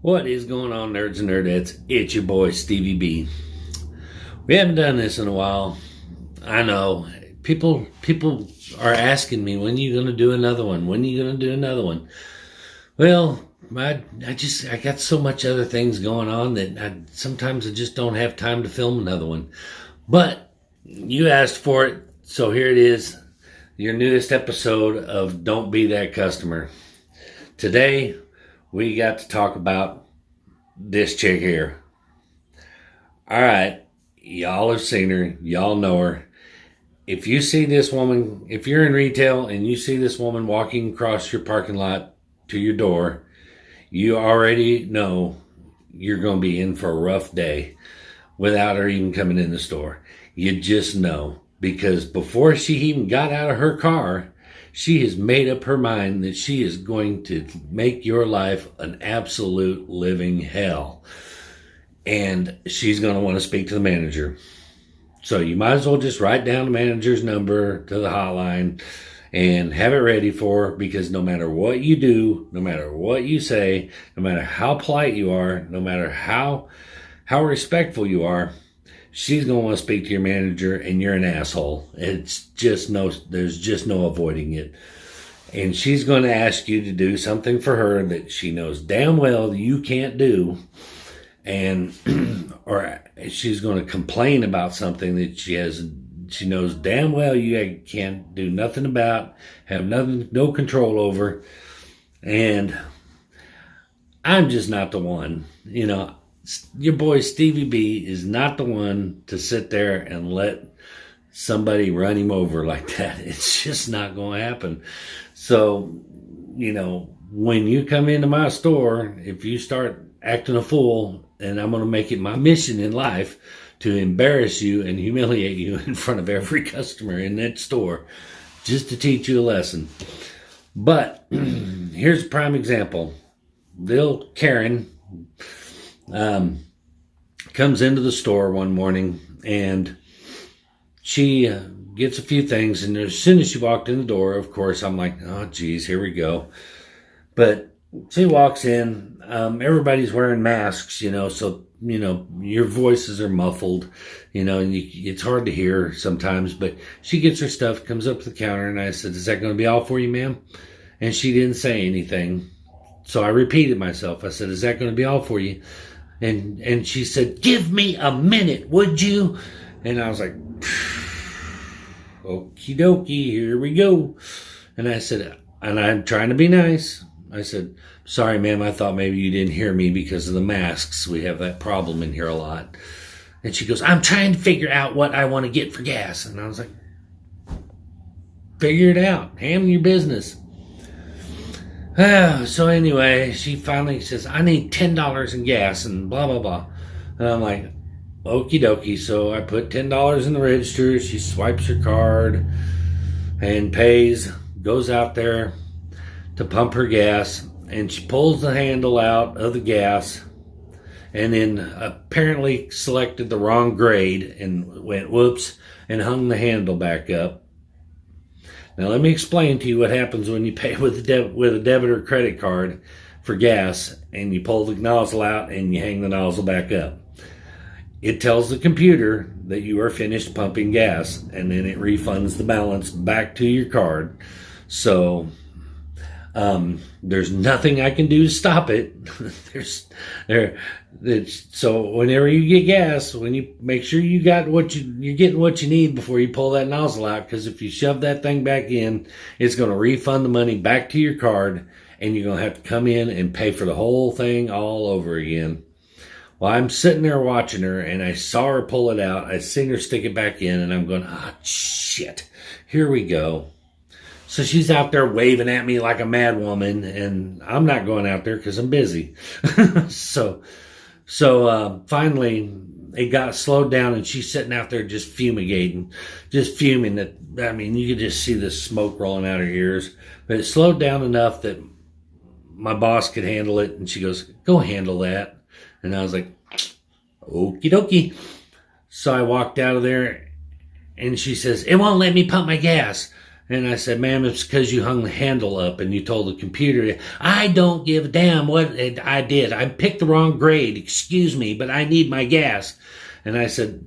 What is going on, nerds and nerdettes? It's your boy Stevie B. We haven't done this in a while. I know people are asking me, when are you going to do another one? When are you going to do another one? Well, I got so much other things going on that sometimes I just don't have time to film another one. But you asked for it, so here it is, your newest episode of Don't Be That Customer. Today, we got to talk about this chick here. All right, y'all have seen her, y'all know her. If you see this woman, if you're in retail and you see this woman walking across your parking lot to your door, you already know you're going to be in for a rough day without her even coming in the store. You just know, because before she even got out of her car, she has made up her mind that she is going to make your life an absolute living hell. And she's going to want to speak to the manager. So you might as well just write down the manager's number to the hotline and have it ready for her, because no matter what you do, no matter what you say, no matter how polite you are, no matter how respectful you are, she's going to want to speak to your manager, and you're an asshole. There's just no avoiding it. And she's going to ask you to do something for her that she knows damn well you can't do. And, or she's going to complain about something that she knows damn well you can't do nothing about, have no control over. And I'm just not the one, your boy Stevie B is not the one to sit there and let somebody run him over like that. It's just not going to happen. So, when you come into my store, if you start acting a fool, and I'm going to make it my mission in life to embarrass you and humiliate you in front of every customer in that store, just to teach you a lesson. But here's a prime example. Little Karen comes into the store one morning, and she gets a few things, and as soon as she walked in the door, of course, I'm like, oh geez, here we go. But she walks in, everybody's wearing masks, so your voices are muffled, and it's hard to hear sometimes. But she gets her stuff, comes up to the counter, and I said, is that going to be all for you, ma'am? And she didn't say anything. So I repeated myself. I said, is that going to be all for you? And she said, give me a minute, would you? And I was like, okie dokie, here we go. And I said, and I'm trying to be nice. I said, sorry, ma'am, I thought maybe you didn't hear me because of the masks. We have that problem in here a lot. And she goes, I'm trying to figure out what I want to get for gas. And I was like, figure it out. Handle your business. So anyway, she finally says, I need $10 in gas and blah, blah, blah. And I'm like, okie dokie. So I put $10 in the register. She swipes her card and pays, goes out there to pump her gas, and she pulls the handle out of the gas, and then apparently selected the wrong grade and went whoops and hung the handle back up. Now let me explain to you what happens when you pay with a debit or credit card for gas, and you pull the nozzle out and you hang the nozzle back up. It tells the computer that you are finished pumping gas, and then it refunds the balance back to your card. So there's nothing I can do to stop it. So whenever you get gas, when you make sure you got you're getting what you need before you pull that nozzle out, because if you shove that thing back in, it's going to refund the money back to your card, and you're going to have to come in and pay for the whole thing all over again. Well, I'm sitting there watching her, and I saw her pull it out. I seen her stick it back in, and I'm going, shit, here we go. So she's out there waving at me like a mad woman, and I'm not going out there because I'm busy. So finally it got slowed down, and she's sitting out there just fuming that, you could just see the smoke rolling out her ears. But it slowed down enough that my boss could handle it, and she goes, go handle that. And I was like, okie dokie. So I walked out of there, and she says, it won't let me pump my gas. And I said, ma'am, it's because you hung the handle up and you told the computer, I don't give a damn what I did. I picked the wrong grade. Excuse me, but I need my gas. And I said,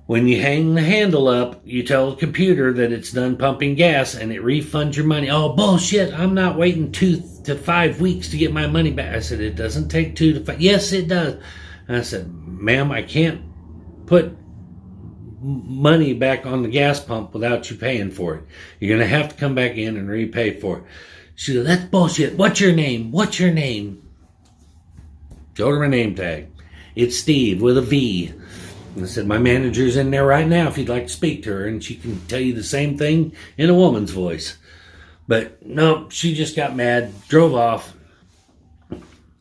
when you hang the handle up, you tell the computer that it's done pumping gas and it refunds your money. Oh, bullshit. I'm not waiting 2 to 5 weeks to get my money back. I said, it doesn't take 2 to 5. Yes, it does. And I said, ma'am, I can't put money back on the gas pump without you paying for it. You're going to have to come back in and repay for it. She goes, that's bullshit. What's your name? What's your name? Showed her my name tag. It's Steve with a V. And I said, my manager's in there right now if you'd like to speak to her, and she can tell you the same thing in a woman's voice. But no, she just got mad, drove off,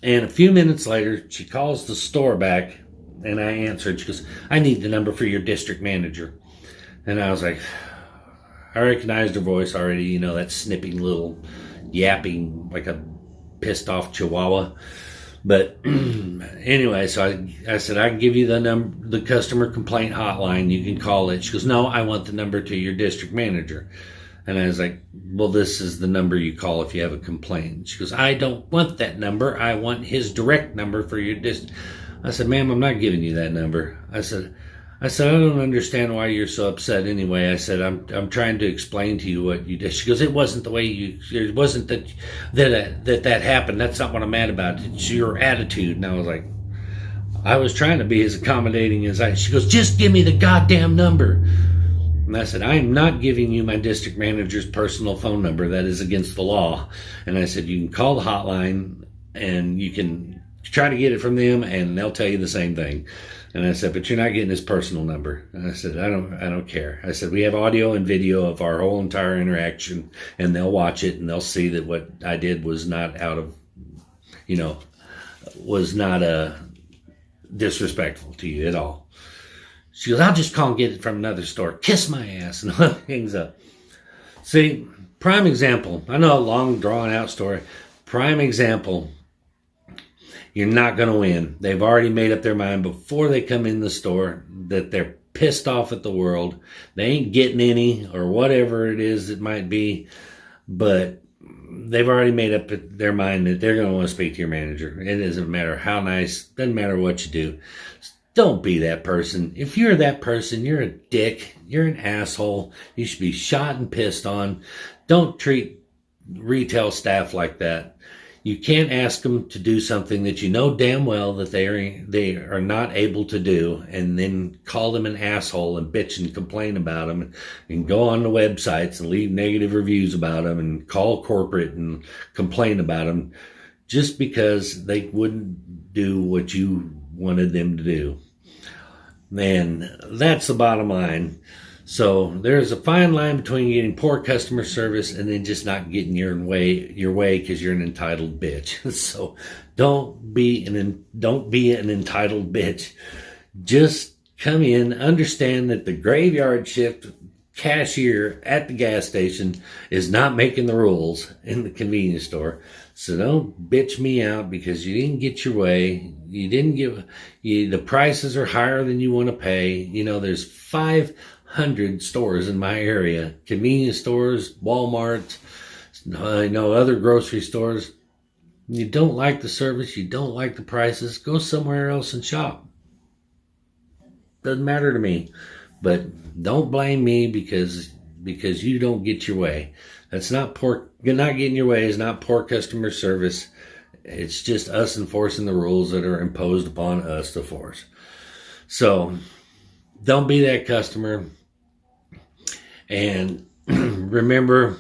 and a few minutes later, she calls the store back, and I answered. She goes, I need the number for your district manager. And I was like, I recognized her voice already, you know, that snipping little yapping like a pissed off chihuahua. But anyway, so I said, I can give you the number, the customer complaint hotline. You can call it. She goes, no, I want the number to your district manager. And I was like, well, this is the number you call if you have a complaint. She goes, I don't want that number. I want his direct number for your district. I said, ma'am, I'm not giving you that number. I said, I don't understand why you're so upset anyway. I said, I'm trying to explain to you what you did. She goes, it wasn't the way it wasn't that happened. That's not what I'm mad about. It's your attitude. And I was like, I was trying to be as accommodating as she goes, just give me the goddamn number. And I said, I am not giving you my district manager's personal phone number. That is against the law. And I said, you can call the hotline and you can try to get it from them and they'll tell you the same thing. And I said, but you're not getting his personal number. And I said, I don't care. I said, we have audio and video of our whole entire interaction and they'll watch it and they'll see that what I did was not out of, you know, was not disrespectful to you at all. She goes, I'll just call and get it from another store. Kiss my ass. And hangs up. See, prime example. I know a long drawn out story. Prime example. You're not going to win. They've already made up their mind before they come in the store that they're pissed off at the world. They ain't getting any or whatever it is it might be. But they've already made up their mind that they're going to want to speak to your manager. It doesn't matter how nice. Doesn't matter what you do. Don't be that person. If you're that person, you're a dick. You're an asshole. You should be shot and pissed on. Don't treat retail staff like that. You can't ask them to do something that you know damn well that they are not able to do, and then call them an asshole and bitch and complain about them, and go on the websites and leave negative reviews about them and call corporate and complain about them just because they wouldn't do what you wanted them to do. And that's the bottom line. So there's a fine line between getting poor customer service and then just not getting your way because you're an entitled bitch. So don't be an entitled bitch. Just come in, understand that the graveyard shift cashier at the gas station is not making the rules in the convenience store. So don't bitch me out because you didn't get your way. You didn't the prices are higher than you want to pay. You know, there's 500 stores in my area, convenience stores, Walmart, I know other grocery stores. You don't like the service, you don't like the prices, go somewhere else and shop. Doesn't matter to me. But don't blame me because you don't get your way. That's not poor. Not getting your way is not poor customer service. It's just us enforcing the rules that are imposed upon us to force. So don't be that customer. And remember,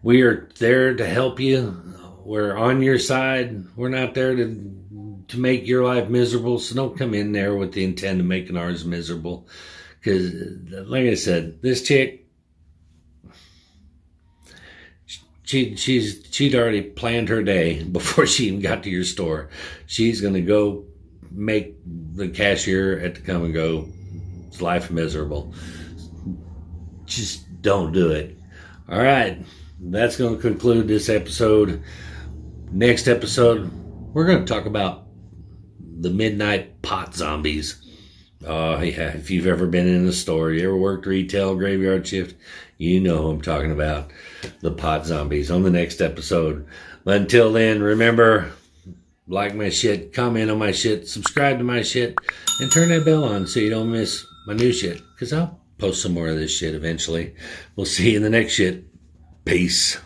we are there to help you. We're on your side. We're not there to make your life miserable. So don't come in there with the intent of making ours miserable. Because, like I said, this chick, she'd already planned her day before she even got to your store. She's going to go make the cashier at the Come and Go's life miserable. Just don't do it. All right, that's going to conclude this episode. Next episode, we're going to talk about the midnight pot zombies. Oh, yeah. If you've ever been in a store, you ever worked retail graveyard shift, you know who I'm talking about. The pot zombies on the next episode. But until then, remember, like my shit, comment on my shit, subscribe to my shit, and turn that bell on so you don't miss my new shit. Because I'll post some more of this shit eventually. We'll see you in the next shit. Peace.